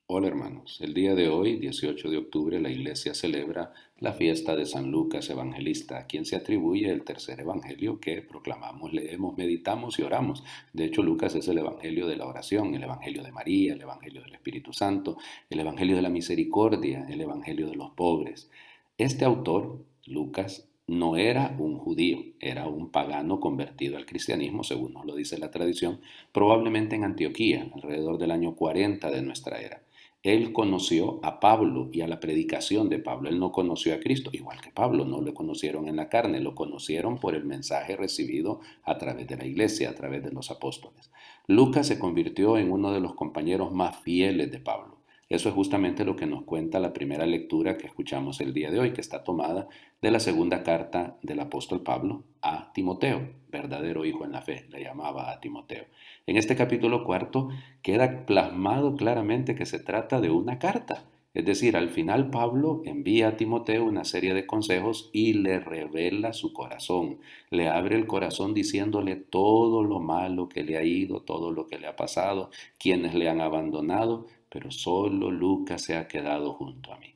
Hola hermanos, el día de hoy, 18 de octubre, la iglesia celebra la fiesta de San Lucas Evangelista, a quien se atribuye el tercer evangelio que proclamamos, leemos, meditamos y oramos. De hecho, Lucas es el evangelio de la oración, el evangelio de María, el evangelio del Espíritu Santo, el evangelio de la misericordia, el evangelio de los pobres. Este autor, Lucas, no era un judío, era un pagano convertido al cristianismo, según nos lo dice la tradición, probablemente en Antioquía, alrededor del año 40 de nuestra era. Él conoció a Pablo y a la predicación de Pablo. Él no conoció a Cristo, igual que Pablo, no lo conocieron en la carne, lo conocieron por el mensaje recibido a través de la iglesia, a través de los apóstoles. Lucas se convirtió en uno de los compañeros más fieles de Pablo. Eso es justamente lo que nos cuenta la primera lectura que escuchamos el día de hoy, que está tomada de la segunda carta del apóstol Pablo a Timoteo, verdadero hijo en la fe, le llamaba a Timoteo. En este capítulo cuarto queda plasmado claramente que se trata de una carta. Es decir, al final Pablo envía a Timoteo una serie de consejos y le revela su corazón. Le abre el corazón diciéndole todo lo malo que le ha ido, todo lo que le ha pasado, quienes le han abandonado, pero solo Lucas se ha quedado junto a mí.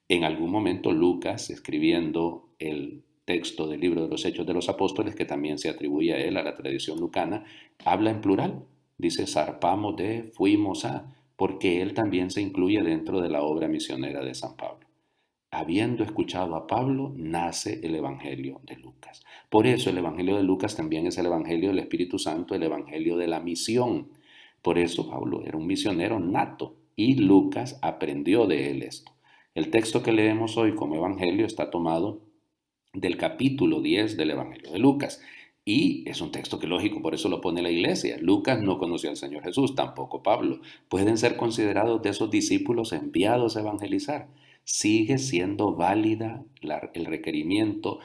En algún momento Lucas, escribiendo el texto del libro de los Hechos de los Apóstoles, que también se atribuye a él, a la tradición lucana, habla en plural. Dice, zarpamos de, fuimos a, porque él también se incluye dentro de la obra misionera de San Pablo. Habiendo escuchado a Pablo, nace el Evangelio de Lucas. Por eso el Evangelio de Lucas también es el Evangelio del Espíritu Santo, el Evangelio de la misión. Por eso Pablo era un misionero nato y Lucas aprendió de él esto. El texto que leemos hoy como Evangelio está tomado del capítulo 10 del Evangelio de Lucas. Y es un texto que lógico, por eso lo pone la iglesia. Lucas no conoció al Señor Jesús, tampoco Pablo. Pueden ser considerados de esos discípulos enviados a evangelizar. Sigue siendo válida el requerimiento,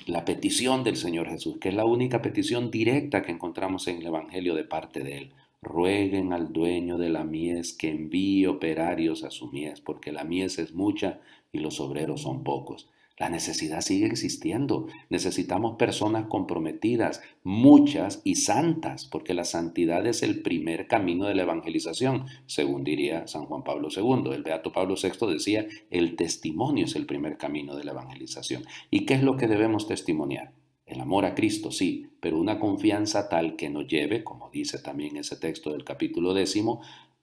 la petición del Señor Jesús, que es la única petición directa que encontramos en el Evangelio de parte de Él. Rueguen al dueño de la mies que envíe operarios a su mies, porque la mies es mucha y los obreros son pocos. La necesidad sigue existiendo. Necesitamos personas comprometidas, muchas y santas, porque la santidad es el primer camino de la evangelización, según diría San Juan Pablo II. El Beato Pablo VI decía, el testimonio es el primer camino de la evangelización. ¿Y qué es lo que debemos testimoniar? El amor a Cristo, sí, pero una confianza tal que nos lleve, como dice también ese texto del capítulo 10,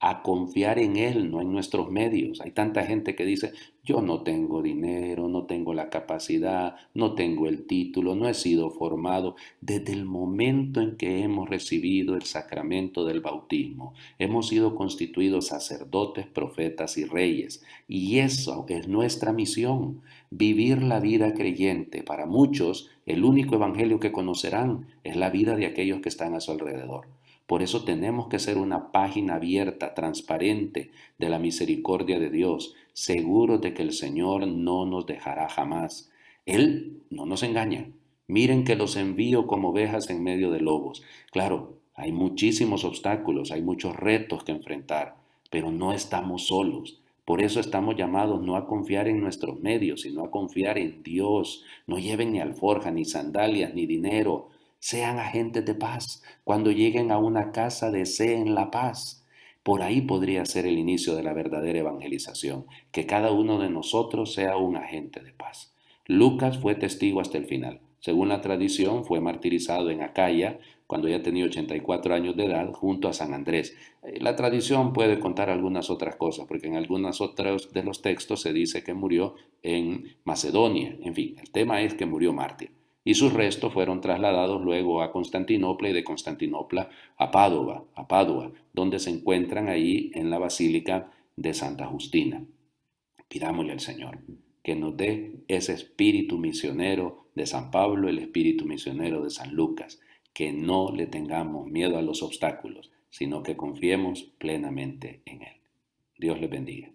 a confiar en Él, no en nuestros medios. Hay tanta gente que dice, yo no tengo dinero, no tengo la capacidad, no tengo el título, no he sido formado. Desde el momento en que hemos recibido el sacramento del bautismo, hemos sido constituidos sacerdotes, profetas y reyes. Y eso es nuestra misión, vivir la vida creyente. Para muchos, el único evangelio que conocerán es la vida de aquellos que están a su alrededor. Por eso tenemos que ser una página abierta, transparente de la misericordia de Dios, seguros de que el Señor no nos dejará jamás. Él no nos engaña. Miren que los envío como ovejas en medio de lobos. Claro, hay muchísimos obstáculos, hay muchos retos que enfrentar, pero no estamos solos. Por eso estamos llamados no a confiar en nuestros medios, sino a confiar en Dios. No lleven ni alforja, ni sandalias, ni dinero. Sean agentes de paz. Cuando lleguen a una casa, deseen la paz. Por ahí podría ser el inicio de la verdadera evangelización, que cada uno de nosotros sea un agente de paz. Lucas fue testigo hasta el final. Según la tradición, fue martirizado en Acaya cuando ya tenía 84 años de edad junto a San Andrés. La tradición puede contar algunas otras cosas, porque en algunos otros de los textos se dice que murió en Macedonia. En fin, el tema es que murió mártir y sus restos fueron trasladados luego a Constantinopla y de Constantinopla a Padua, donde se encuentran ahí en la Basílica de Santa Justina. Pidámosle al Señor que nos dé ese espíritu misionero de San Pablo, el espíritu misionero de San Lucas, que no le tengamos miedo a los obstáculos, sino que confiemos plenamente en Él. Dios les bendiga.